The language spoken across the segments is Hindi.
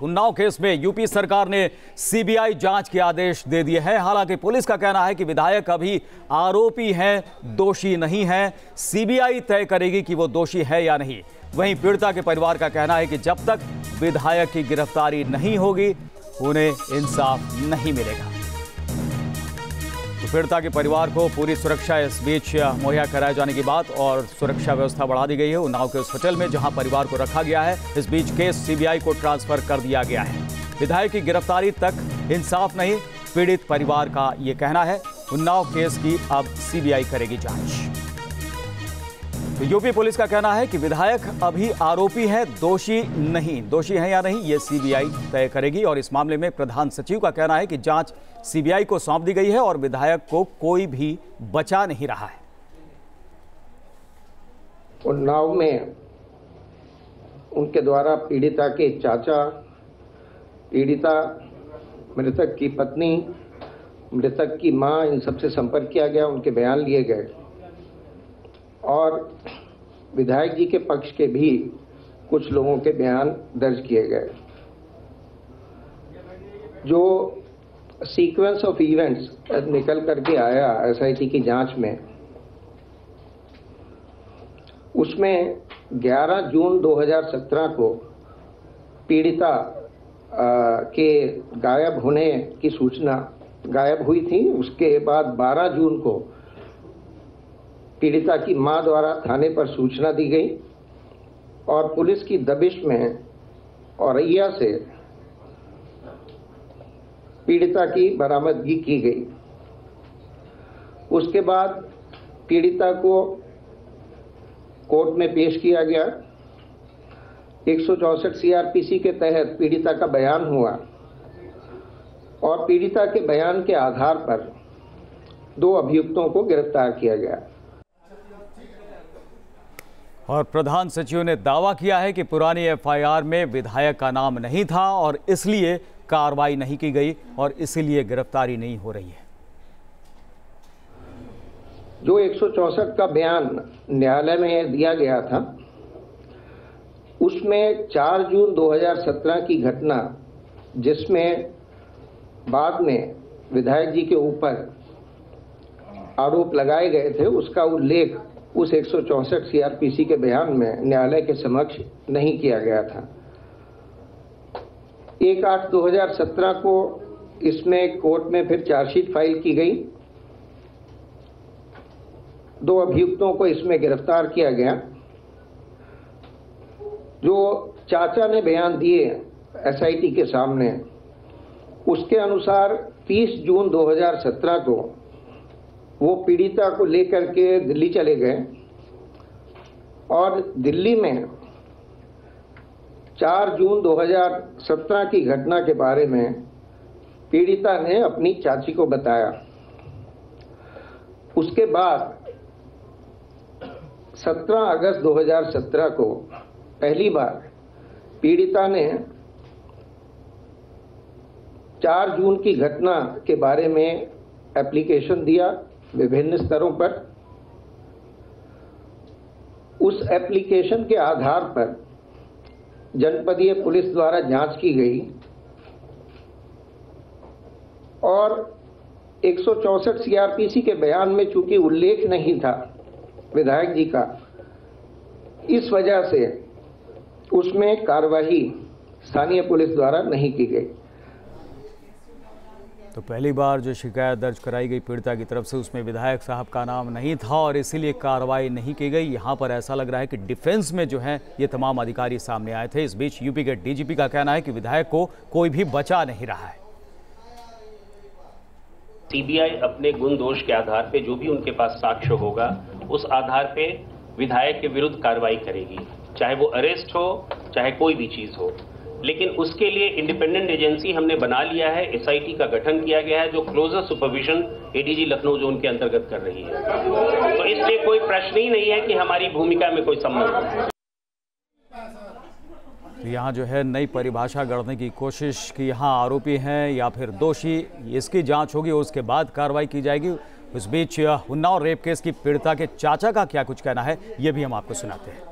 उन्नाव केस में यूपी सरकार ने सीबीआई जांच के आदेश दे दिए हैं। हालांकि पुलिस का कहना है कि विधायक अभी आरोपी हैं, दोषी नहीं हैं। सीबीआई तय करेगी कि वो दोषी है या नहीं। वहीं पीड़िता के परिवार का कहना है कि जब तक विधायक की गिरफ्तारी नहीं होगी उन्हें इंसाफ नहीं मिलेगा। तो पीड़िता के परिवार को पूरी सुरक्षा इस बीच मुहैया कराए जाने की बात और सुरक्षा व्यवस्था बढ़ा दी गई है। उन्नाव के उस होटल में जहां परिवार को रखा गया है, इस बीच केस सीबीआई को ट्रांसफर कर दिया गया है। विधायक की गिरफ्तारी तक इंसाफ नहीं, पीड़ित परिवार का ये कहना है। उन्नाव केस की अब सीबीआई करेगी जांच। तो यूपी पुलिस का कहना है कि विधायक अभी आरोपी है, दोषी नहीं। दोषी है या नहीं ये सीबीआई तय करेगी। और इस मामले में प्रधान सचिव का कहना है कि जांच सीबीआई को सौंप दी गई है और विधायक को कोई भी बचा नहीं रहा है। उन्नाव में उनके द्वारा पीड़िता के चाचा, पीड़िता, मृतक की पत्नी, मृतक की मां, इन सबसे संपर्क किया गया, उनके बयान लिए गए और विधायक जी के पक्ष के भी कुछ लोगों के बयान दर्ज किए गए। जो सीक्वेंस ऑफ इवेंट्स निकल करके आया एसआईटी की जांच में, उसमें 11 जून 2017 को पीड़िता के गायब होने की सूचना गायब हुई थी। उसके बाद 12 जून को पीड़िता की मां द्वारा थाने पर सूचना दी गई और पुलिस की दबिश में औरैया से पीड़िता की बरामदगी की गई। उसके बाद पीड़िता को कोर्ट में पेश किया गया। 164 सीआरपीसी के तहत पीड़िता का बयान हुआ और पीड़िता के बयान के आधार पर 2 अभियुक्तों को गिरफ्तार किया गया। और प्रधान सचिव ने दावा किया है कि पुरानी एफआईआर में विधायक का नाम नहीं था और इसलिए कार्रवाई नहीं की गई और इसीलिए गिरफ्तारी नहीं हो रही है। जो 164 का बयान न्यायालय में दिया गया था, उसमें 4 जून 2017 की घटना, जिसमें बाद में विधायक जी के ऊपर आरोप लगाए गए थे, उसका उल्लेख उस 164 सीआरपीसी के बयान में न्यायालय के समक्ष नहीं किया गया था। 1/8/2017 को इसमें कोर्ट में फिर चार्जशीट फाइल की गई। 2 अभियुक्तों को इसमें गिरफ्तार किया गया। जो चाचा ने बयान दिए एसआईटी के सामने, उसके अनुसार 30 जून 2017 को वो पीड़िता को लेकर के दिल्ली चले गए और दिल्ली में 4 जून 2017 की घटना के बारे में पीड़िता ने अपनी चाची को बताया। उसके बाद 17 अगस्त 2017 को पहली बार पीड़िता ने 4 जून की घटना के बारे में एप्लीकेशन दिया विभिन्न स्तरों पर। उस एप्लीकेशन के आधार पर जनपदीय पुलिस द्वारा जांच की गई और 164 सीआरपीसी के बयान में चूंकि उल्लेख नहीं था विधायक जी का, इस वजह से उसमें कार्यवाही स्थानीय पुलिस द्वारा नहीं की गई। तो पहली बार जो शिकायत दर्ज कराई गई पीड़िता की तरफ से, उसमें विधायक साहब का नाम नहीं था और इसीलिए कार्रवाई नहीं की गई। यहाँ पर ऐसा लग रहा है कि डिफेंस में जो है ये तमाम अधिकारी सामने आए थे। इस बीच यूपी के डीजीपी का कहना है कि विधायक को कोई भी बचा नहीं रहा है। सीबीआई अपने गुण दोष के आधार पे जो भी उनके पास साक्ष्य होगा, उस आधार पे विधायक के विरुद्ध कार्रवाई करेगी, चाहे वो अरेस्ट हो, चाहे कोई भी चीज हो। लेकिन उसके लिए इंडिपेंडेंट एजेंसी हमने बना लिया है, एसआईटी का गठन किया गया है, जो closer supervision ADG Lucknow zone के अंतर्गत कर रही है। तो इसलिए कोई प्रश्न ही नहीं है कि हमारी भूमिका में कोई संबंध है। यहाँ जो है नई परिभाषा गढ़ने की कोशिश कि यहाँ आरोपी हैं या फिर दोषी, इसकी जांच होगी, उसके बाद कार्रवाई की जाएगी। उस बीच उन्नाव रेप केस की पीड़िता के चाचा का क्या कुछ कहना है, ये भी हम आपको सुनाते हैं।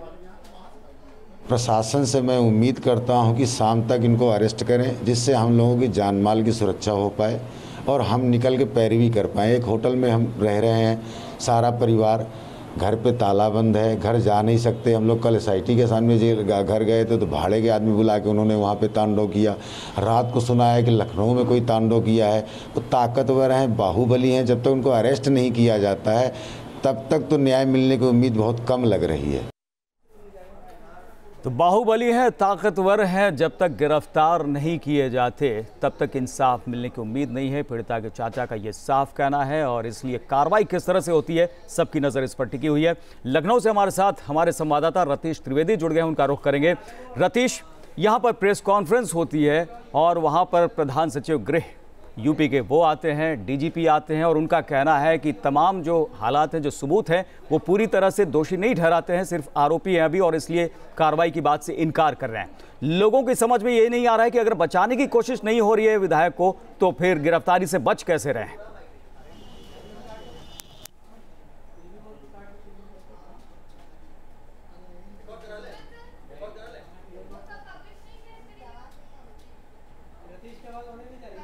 प्रशासन से मैं उम्मीद करता हूं कि शाम तक इनको अरेस्ट करें, जिससे हम लोगों की जान माल की सुरक्षा हो पाए और हम निकल के पैरवी कर पाएँ। एक होटल में हम रह रहे हैं, सारा परिवार, घर पे ताला बंद है, घर जा नहीं सकते। हम लोग कल SIT के सामने घर गए थे तो भाड़े के आदमी बुला के उन्होंने वहाँ पे तांडव किया। रात को सुना है कि लखनऊ में कोई तांडव किया है। वो ताकतवर हैं, बाहुबली हैं, जब तक उनको अरेस्ट नहीं किया जाता है तब तक तो न्याय मिलने की उम्मीद बहुत कम लग रही है। तो बाहुबली हैं, ताकतवर हैं, जब तक गिरफ्तार नहीं किए जाते तब तक इंसाफ मिलने की उम्मीद नहीं है। पीड़िता के चाचा का ये साफ कहना है और इसलिए कार्रवाई किस तरह से होती है सबकी नज़र इस पर टिकी हुई है। लखनऊ से हमारे साथ हमारे संवाददाता रतीश त्रिवेदी जुड़ गए हैं, उनका रुख करेंगे। रतीश, यहाँ पर प्रेस कॉन्फ्रेंस होती है और वहाँ पर प्रधान सचिव गृह यूपी के वो आते हैं, DGP आते हैं और उनका कहना है कि तमाम जो हालात हैं, जो सबूत हैं, वो पूरी तरह से दोषी नहीं ठहराते हैं, सिर्फ आरोपी हैं अभी और इसलिए कार्रवाई की बात से इनकार कर रहे हैं। लोगों की समझ में ये नहीं आ रहा है कि अगर बचाने की कोशिश नहीं हो रही है विधायक को तो फिर गिरफ्तारी से बच कैसे रहे।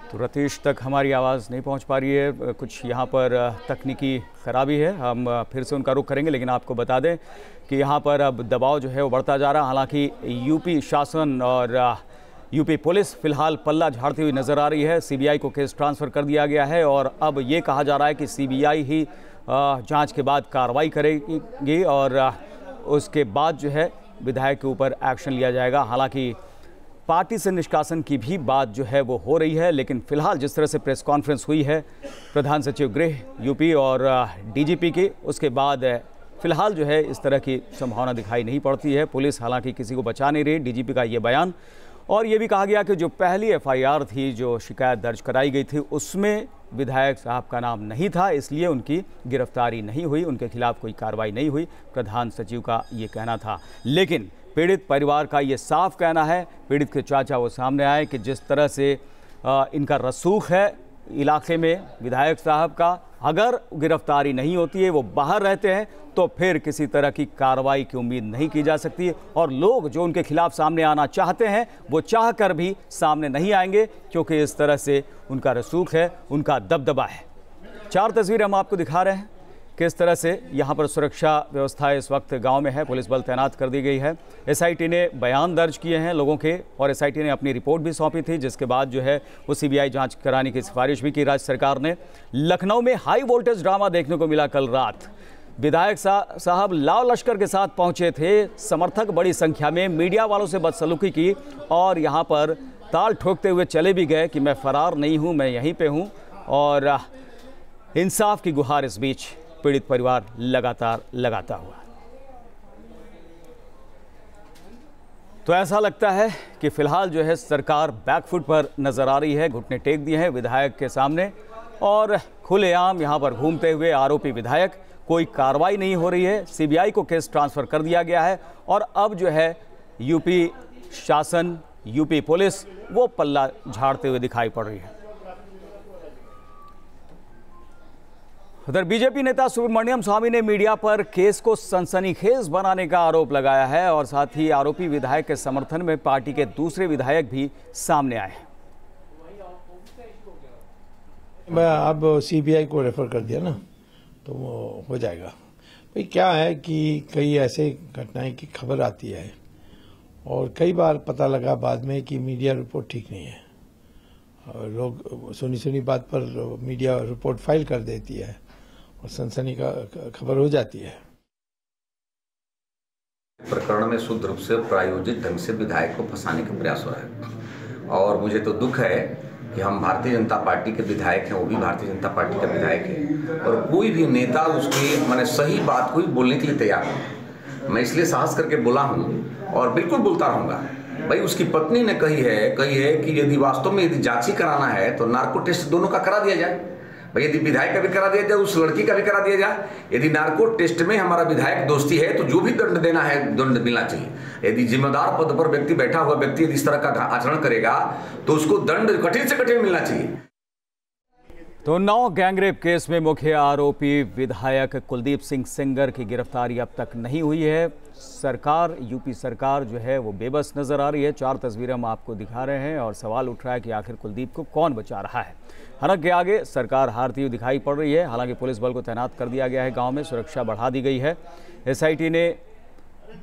तो रतीश तक हमारी आवाज़ नहीं पहुंच पा रही है, कुछ यहाँ पर तकनीकी खराबी है। हम फिर से उनका रुख करेंगे, लेकिन आपको बता दें कि यहाँ पर अब दबाव जो है वो बढ़ता जा रहा है। हालांकि यूपी शासन और यूपी पुलिस फिलहाल पल्ला झाड़ती हुई नज़र आ रही है। CBI को केस ट्रांसफ़र कर दिया गया है और अब ये कहा जा रहा है कि CBI ही जाँच के बाद कार्रवाई करेगी और उसके बाद जो है विधायक के ऊपर एक्शन लिया जाएगा। हालांकि पार्टी से निष्कासन की भी बात जो है वो हो रही है, लेकिन फिलहाल जिस तरह से प्रेस कॉन्फ्रेंस हुई है प्रधान सचिव गृह यूपी और DGP की, उसके बाद फिलहाल जो है इस तरह की संभावना दिखाई नहीं पड़ती है। पुलिस हालांकि किसी को बचा नहीं रही। DGP का ये बयान और ये भी कहा गया कि जो पहली FIR थी, जो शिकायत दर्ज कराई गई थी, उसमें विधायक साहब का नाम नहीं था, इसलिए उनकी गिरफ्तारी नहीं हुई, उनके खिलाफ कोई कार्रवाई नहीं हुई। प्रधान सचिव का ये कहना था, लेकिन पीड़ित परिवार का ये साफ कहना है, पीड़ित के चाचा वो सामने आए कि जिस तरह से इनका रसूख है इलाके में विधायक साहब का, अगर गिरफ्तारी नहीं होती है, वो बाहर रहते हैं, तो फिर किसी तरह की कार्रवाई की उम्मीद नहीं की जा सकती है और लोग जो उनके खिलाफ सामने आना चाहते हैं वो चाह कर भी सामने नहीं आएंगे, क्योंकि इस तरह से उनका रसूख है, उनका दबदबा है। 4 तस्वीरें हम आपको दिखा रहे हैं किस तरह से यहाँ पर सुरक्षा व्यवस्था इस वक्त गांव में है, पुलिस बल तैनात कर दी गई है। SIT ने बयान दर्ज किए हैं लोगों के और SIT ने अपनी रिपोर्ट भी सौंपी थी, जिसके बाद जो है वो CBI जांच कराने की सिफारिश भी की राज्य सरकार ने। लखनऊ में हाई वोल्टेज ड्रामा देखने को मिला कल रात। विधायक साहब लाव लश्कर के साथ पहुँचे थे, समर्थक बड़ी संख्या में, मीडिया वालों से बदसलूकी की और यहाँ पर ताल ठोकते हुए चले भी गए कि मैं फरार नहीं हूँ, मैं यहीं पर हूँ। और इंसाफ की गुहार इस बीच पीड़ित परिवार लगातार लगाता हुआ। तो ऐसा लगता है कि फिलहाल जो है सरकार बैकफुट पर नजर आ रही है, घुटने टेक दिए हैं विधायक के सामने और खुलेआम यहां पर घूमते हुए आरोपी विधायक, कोई कार्रवाई नहीं हो रही है। CBI को केस ट्रांसफर कर दिया गया है और अब जो है यूपी शासन, यूपी पुलिस वो पल्ला झाड़ते हुए दिखाई पड़ रही है। उधर BJP नेता सुब्रमण्यम स्वामी ने मीडिया पर केस को सनसनीखेज बनाने का आरोप लगाया है और साथ ही आरोपी विधायक के समर्थन में पार्टी के दूसरे विधायक भी सामने आए। मैं अब CBI को रेफर कर दिया ना, तो वो हो जाएगा। भाई क्या है कि कई ऐसे घटनाएं की खबर आती है और कई बार पता लगा बाद में कि मीडिया रिपोर्ट ठीक नहीं है और लोग सुनी बात पर मीडिया रिपोर्ट फाइल कर देती है और सनसनी का खबर हो जाती है। प्रकरण में शुद्ध रूप से प्रायोजित ढंग से विधायक को फंसाने का प्रयास हो रहा है और मुझे तो दुख है कि हम भारतीय जनता पार्टी के विधायक हैं, वो भी भारतीय जनता पार्टी का विधायक है और कोई भी नेता उसकी माने सही बात को बोलने के लिए तैयार नहीं। मैं इसलिए साहस करके बोला हूँ और बिल्कुल बोलता रहूँगा। भाई उसकी पत्नी ने कही है कि यदि वास्तव में यदि जांच ही कराना है तो नार्को टेस्ट दोनों का करा दिया जाए। भाई यदि विधायक का भी करा दिया जाए, उस लड़की का भी करा दिया जाए। यदि नार्को टेस्ट में हमारा विधायक दोषी है तो जो भी दंड देना है दंड मिलना चाहिए। यदि जिम्मेदार पद पर व्यक्ति बैठा हुआ व्यक्ति यदि इस तरह का आचरण करेगा तो उसको दंड कठिन से कठिन मिलना चाहिए। तो उन्नाव गैंगरेप केस में मुख्य आरोपी विधायक कुलदीप सिंह सेंगर की गिरफ्तारी अब तक नहीं हुई है। सरकार, यूपी सरकार जो है वो बेबस नजर आ रही है। 4 तस्वीरें हम आपको दिखा रहे हैं और सवाल उठ रहा है कि आखिर कुलदीप को कौन बचा रहा है। हनक के आगे सरकार हारती हुई दिखाई पड़ रही है। हालांकि पुलिस बल को तैनात कर दिया गया है, गाँव में सुरक्षा बढ़ा दी गई है। SIT ने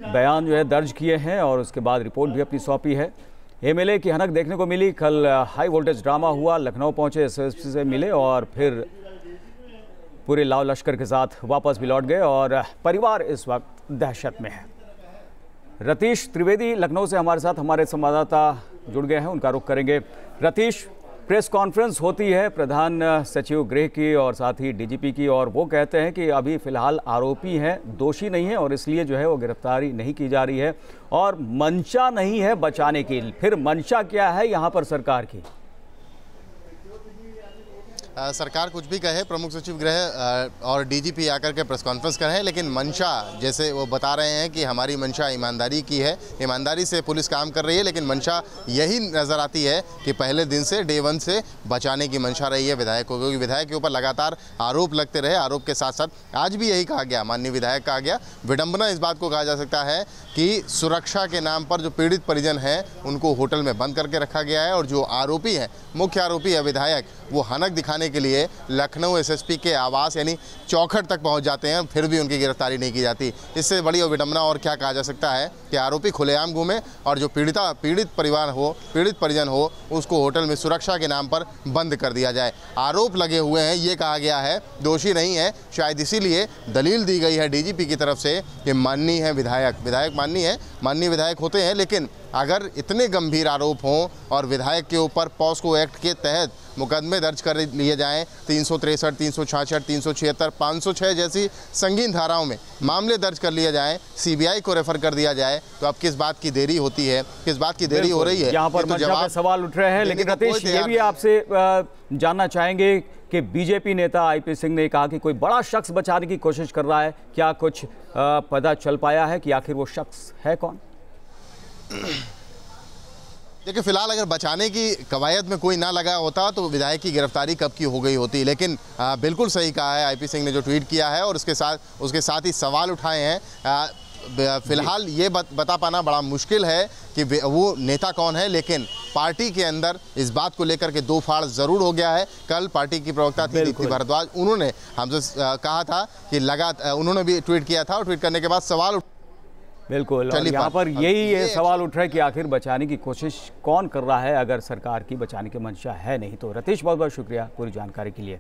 बयान जो है दर्ज किए हैं और उसके बाद रिपोर्ट भी अपनी सौंपी है। एमएलए की हनक देखने को मिली। कल हाई वोल्टेज ड्रामा हुआ, लखनऊ पहुंचे, SSP से मिले और फिर पूरे लाव लश्कर के साथ वापस भी लौट गए और परिवार इस वक्त दहशत में है। रतीश त्रिवेदी लखनऊ से हमारे साथ, हमारे संवाददाता जुड़ गए हैं, उनका रुख करेंगे। रतीश, प्रेस कॉन्फ्रेंस होती है प्रधान सचिव गृह की और साथ ही DGP की, और वो कहते हैं कि अभी फिलहाल आरोपी हैं, दोषी नहीं है और इसलिए जो है वो गिरफ्तारी नहीं की जा रही है और मंशा नहीं है बचाने की। फिर मंशा क्या है यहाँ पर सरकार की? सरकार कुछ भी कहे, प्रमुख सचिव गृह और DGP आकर के प्रेस कॉन्फ्रेंस कर रहे हैं, लेकिन मंशा, जैसे वो बता रहे हैं कि हमारी मंशा ईमानदारी की है, ईमानदारी से पुलिस काम कर रही है, लेकिन मंशा यही नज़र आती है कि पहले दिन से, डे 1 से बचाने की मंशा रही है विधायक को, क्योंकि विधायक के ऊपर लगातार आरोप लगते रहे। आरोप के साथ साथ आज भी यही कहा गया, माननीय विधायक कहा गया, विडंबना इस बात को कहा जा सकता है कि सुरक्षा के नाम पर जो पीड़ित परिजन हैं उनको होटल में बंद करके रखा गया है और जो आरोपी है, मुख्य आरोपी है विधायक, वो हनक दिखाने के लिए लखनऊ SSP के आवास यानी चौखट तक पहुंच जाते हैं, फिर भी उनकी गिरफ्तारी नहीं की जाती। इससे बड़ी विडंबना और क्या कहा जा सकता है कि आरोपी खुलेआम घूमे और जो पीड़ित परिवार हो, पीड़ित परिजन हो, उसको होटल में सुरक्षा के नाम पर बंद कर दिया जाए। आरोप लगे हुए हैं, ये कहा गया है, दोषी नहीं है। शायद इसीलिए दलील दी गई है DGP की तरफ से कि माननीय है विधायक माननीय विधायक होते हैं, लेकिन अगर इतने गंभीर आरोप हों और विधायक के ऊपर पॉस्को एक्ट के तहत मुकदमे दर्ज कर लिए जाएं, 363, 366, 376, 506 जैसी संगीन धाराओं में मामले दर्ज कर लिए जाएं, CBI को रेफर कर दिया जाए, तो अब किस बात की देरी होती है, किस बात की देरी हो रही है? यहाँ पर मंशा पे सवाल उठ रहे हैं। लेकिन रतीश, ये भी आपसे जानना चाहेंगे कि BJP नेता IP सिंह ने कहा कि कोई बड़ा शख्स बचाने की कोशिश कर रहा है। क्या कुछ पता चल पाया है कि आखिर वो शख्स है कौन? देखिए, फिलहाल अगर बचाने की कवायद में कोई ना लगा होता तो विधायक की गिरफ्तारी कब की हो गई होती, लेकिन बिल्कुल सही कहा है IP सिंह ने जो ट्वीट किया है और उसके साथ ही सवाल उठाए हैं। फिलहाल ये बता पाना बड़ा मुश्किल है कि वो नेता कौन है, लेकिन पार्टी के अंदर इस बात को लेकर के 2 फाड़ ज़रूर हो गया है। कल पार्टी की प्रवक्ता थी दीप्ति भारद्वाज, उन्होंने हमसे कहा था कि उन्होंने भी ट्वीट किया था और ट्वीट करने के बाद सवाल बिल्कुल, और यहाँ पर यही सवाल उठ रहा है कि आखिर बचाने की कोशिश कौन कर रहा है अगर सरकार की बचाने की मंशा है नहीं तो। रतीश, बहुत बहुत शुक्रिया पूरी जानकारी के लिए।